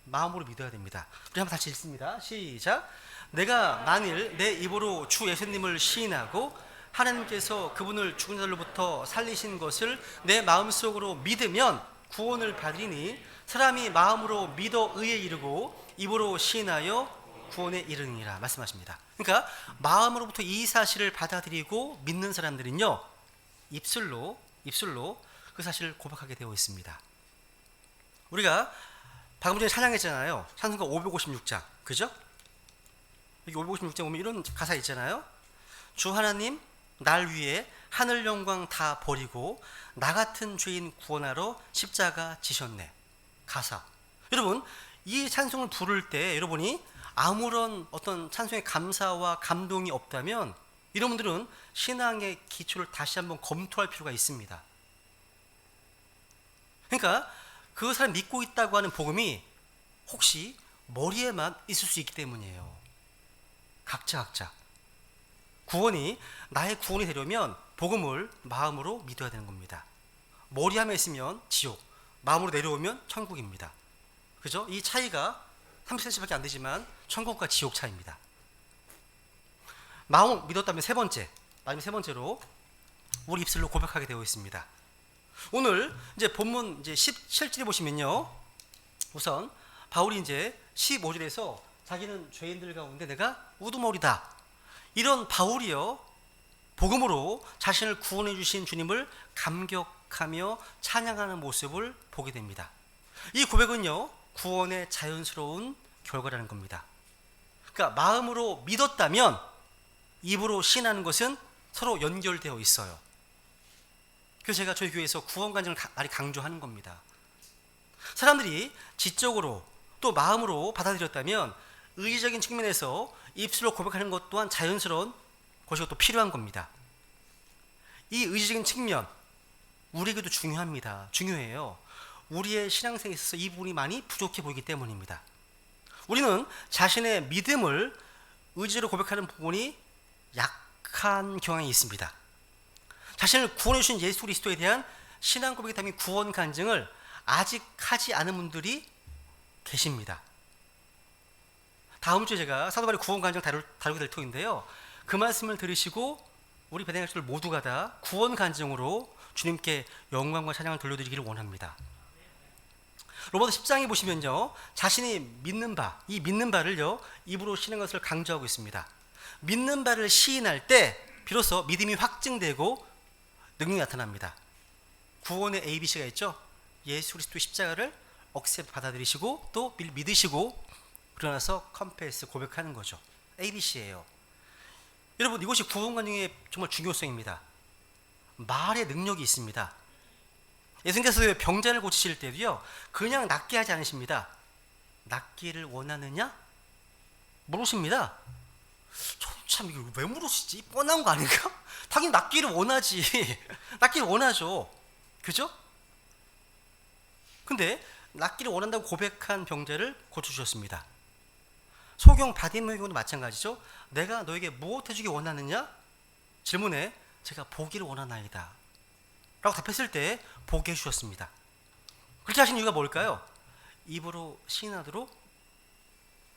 마음으로 믿어야 됩니다. 우리 한번 다시 읽습니다. 시작. 내가 만일 내 입으로 주 예수님을 시인하고 하나님께서 그분을 죽은 자들로부터 살리신 것을 내 마음속으로 믿으면 구원을 받으리니 사람이 마음으로 믿어 의에 이르고 입으로 시인하여 구원에 이르느니라 말씀하십니다. 그러니까 마음으로부터 이 사실을 받아들이고 믿는 사람들은요, 입술로 그 사실을 고백하게 되어 있습니다. 우리가 방금 전에 찬양했잖아요. 찬송가 556장, 그죠? 여기 556장 보면 이런 가사 있잖아요. 주 하나님 날 위해 하늘 영광 다 버리고 나 같은 죄인 구원하러 십자가 지셨네. 가사. 여러분, 이 찬송을 부를 때 여러분이 아무런 어떤 찬송의 감사와 감동이 없다면 이런 분들은 신앙의 기초를 다시 한번 검토할 필요가 있습니다. 그러니까 그 사람이 믿고 있다고 하는 복음이 혹시 머리에만 있을 수 있기 때문이에요. 각자 구원이 나의 구원이 되려면 복음을 마음으로 믿어야 되는 겁니다. 머리함에 있으면 지옥, 마음으로 내려오면 천국입니다. 그죠? 이 차이가 30cm밖에 안 되지만 천국과 지옥 차이입니다. 마음을 믿었다면 마지막 세 번째로 우리 입술로 고백하게 되어 있습니다. 오늘 이제 본문 이제 17절에 보시면요. 우선 바울이 이제 15절에서 자기는 죄인들 가운데 내가 우두머리다. 이런 바울이요. 복음으로 자신을 구원해 주신 주님을 감격하며 찬양하는 모습을 보게 됩니다. 이 고백은요. 구원의 자연스러운 결과라는 겁니다. 그러니까 마음으로 믿었다면 입으로 신하는 것은 서로 연결되어 있어요. 그래서 제가 저희 교회에서 구원 간증을 많이 강조하는 겁니다. 사람들이 지적으로 또 마음으로 받아들였다면 의지적인 측면에서 입술로 고백하는 것 또한 자연스러운 것이 또 필요한 겁니다. 이 의지적인 측면 우리에게도 중요해요. 우리의 신앙생에 있어서 이 부분이 많이 부족해 보이기 때문입니다. 우리는 자신의 믿음을 의지로 고백하는 부분이 약한 경향이 있습니다. 자신을 구원해 주신 예수 그리스도에 대한 신앙 고백이 담긴 구원 간증을 아직 하지 않은 분들이 계십니다. 다음 주에 제가 사도 바울의 구원 간증 다루게 될 터인데요. 그 말씀을 들으시고 우리 배당의 가족들 모두가 다 구원 간증으로 주님께 영광과 찬양을 돌려드리기를 원합니다. 로마서 10장에 보시면요. 자신이 믿는 바, 이 믿는 바를요. 입으로 시는 것을 강조하고 있습니다. 믿는 바를 시인할 때 비로소 믿음이 확증되고 능력이 나타납니다. 구원의 ABC가 있죠. 예수 그리스도의 십자가를 억셉 받아들이시고 또 믿으시고 그러고 나서 컨페스 고백하는 거죠. ABC예요. 여러분 이것이 구원 간증의 정말 중요성입니다. 말의 능력이 있습니다. 예수님께서 병자를 고치실 때도요. 그냥 낫게 하지 않으십니다. 낫기를 원하느냐? 물으십니다. 참 이거 왜 물으시지? 뻔한 거 아닌가? 당연히 낫기를 원하지. 낫기를 원하죠. 그죠? 근데 낫기를 원한다고 고백한 병자를 고쳐주셨습니다. 소경 바디메오의 경우도 마찬가지죠. 내가 너에게 무엇 해주기 원하느냐? 질문에 제가 보기를 원하나이다 라고 답했을 때 보게 해주셨습니다. 그렇게 하신 이유가 뭘까요? 입으로 시인하도록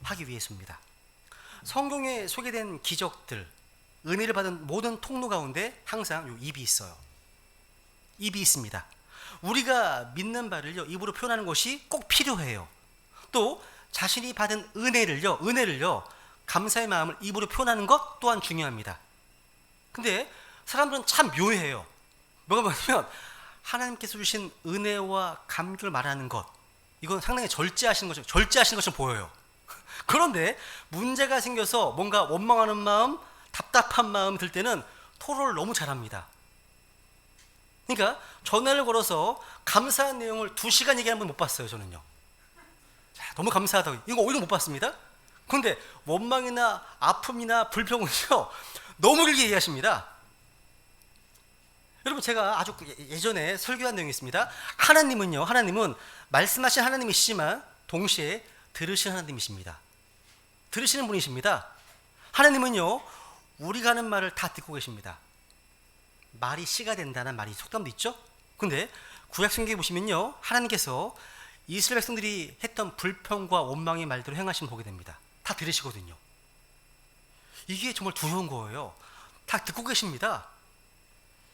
하기 위해서입니다. 성경에 소개된 기적들, 은혜를 받은 모든 통로 가운데 항상 요 입이 있어요. 입이 있습니다. 우리가 믿는 바를요, 입으로 표현하는 것이 꼭 필요해요. 또 자신이 받은 은혜를요, 감사의 마음을 입으로 표현하는 것 또한 중요합니다. 근데 사람들은 참 묘해요. 뭐가 뭐냐면 하나님께서 주신 은혜와 감격을 말하는 것, 이건 상당히 절제하시는 것처럼 보여요. 그런데 문제가 생겨서 뭔가 원망하는 마음, 답답한 마음 들 때는 토로를 너무 잘합니다. 그러니까 전화를 걸어서 감사한 내용을 2시간 얘기하는 분 못 봤어요. 저는요. 자, 너무 감사하다고 이거 오히려 못 봤습니다. 그런데 원망이나 아픔이나 불평은요 너무 길게 얘기하십니다. 여러분 제가 아주 예전에 설교한 내용이 있습니다. 하나님은 말씀하신 하나님이시지만 동시에 들으시는 하나님이십니다. 들으시는 분이십니다. 하나님은요 우리가 하는 말을 다 듣고 계십니다. 말이 씨가 된다는 말이 속담도 있죠. 근데 구약성경에 보시면요 하나님께서 이스라엘 백성들이 했던 불평과 원망의 말대로 행하시면 보게 됩니다. 다 들으시거든요. 이게 정말 두려운 거예요. 다 듣고 계십니다.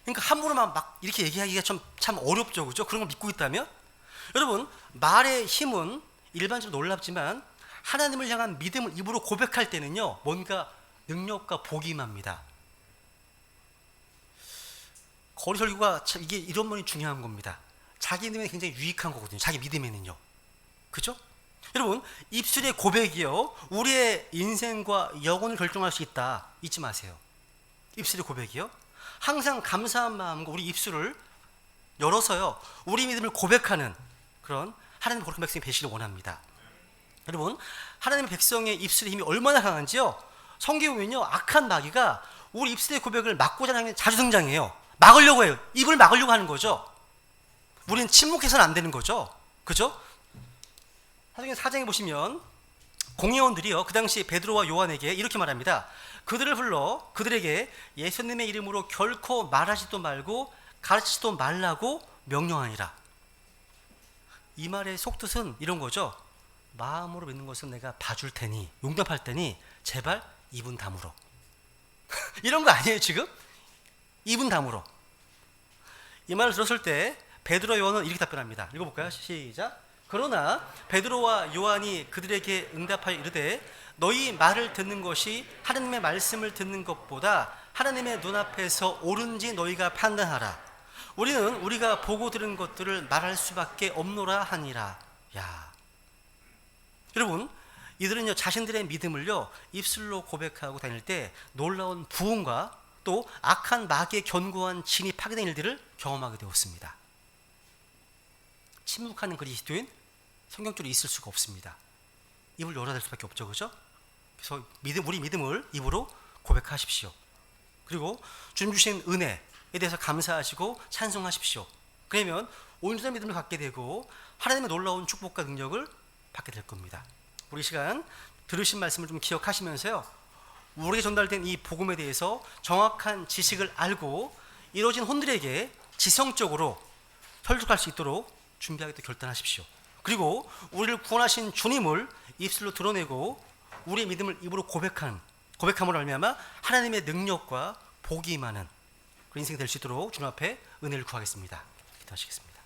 그러니까 함부로만 막 이렇게 얘기하기가 참 어렵죠. 그죠? 그런 걸 믿고 있다면? 여러분, 말의 힘은 일반적으로 놀랍지만 하나님을 향한 믿음을 입으로 고백할 때는요, 뭔가 능력과 복이 임합니다. 거리 설교가 이게 이런 면이 중요한 겁니다. 자기 믿음에 굉장히 유익한 거거든요. 자기 믿음에는요. 그죠? 여러분, 입술의 고백이요, 우리의 인생과 영혼을 결정할 수 있다. 잊지 마세요. 입술의 고백이요. 항상 감사한 마음과 우리 입술을 열어서요, 우리 믿음을 고백하는 그런 하나님 거룩한 백성이 되시길 원합니다. 여러분, 하나님의 백성의 입술의 힘이 얼마나 강한지요. 성경에 보면요, 악한 마귀가 우리 입술의 고백을 막고자 하는 게 자주 등장해요. 막으려고 해요. 입을 막으려고 하는 거죠. 우리는 침묵해서는 안 되는 거죠. 그죠? 사도행전 4장에 보시면 공회원들이요, 그 당시 베드로와 요한에게 이렇게 말합니다. 그들을 불러 그들에게 예수님의 이름으로 결코 말하지도 말고 가르치지도 말라고 명령하니라. 이 말의 속뜻은 이런 거죠. 마음으로 믿는 것은 내가 봐줄 테니, 용납할 테니 제발 입은 다물어. 이런 거 아니에요 지금? 입은 다물어. 이 말을 들었을 때 베드로 요한은 이렇게 답변합니다. 읽어볼까요? 시작. 그러나 베드로와 요한이 그들에게 응답하여 이르되 너희 말을 듣는 것이 하나님의 말씀을 듣는 것보다 하나님의 눈앞에서 옳은지 너희가 판단하라. 우리는 우리가 보고 들은 것들을 말할 수밖에 없노라 하니라. 야, 여러분, 이들은요 자신들의 믿음을요 입술로 고백하고 다닐 때 놀라운 부흥과 또 악한 마귀의 견고한 진이 파괴된 일들을 경험하게 되었습니다. 침묵하는 그리스도인 성경적으로 있을 수가 없습니다. 입을 열어야 될 수밖에 없죠, 그죠? 그래서 우리 믿음을 입으로 고백하십시오. 그리고 주님 주신 은혜에 대해서 감사하시고 찬송하십시오. 그러면 온전한 믿음을 갖게 되고 하나님의 놀라운 축복과 능력을 받게 될 겁니다. 우리 시간 들으신 말씀을 좀 기억하시면서요, 우리에게 전달된 이 복음에 대해서 정확한 지식을 알고 이루어진 혼들에게 지성적으로 설득할 수 있도록 준비하겠다 결단하십시오. 그리고 우리를 구원하신 주님을 입술로 드러내고 우리의 믿음을 입으로 고백함으로 말미암아 하나님의 능력과 복이 임하는 그 인생이 될 수 있도록 주님 앞에 은혜를 구하겠습니다. 기도하시겠습니다.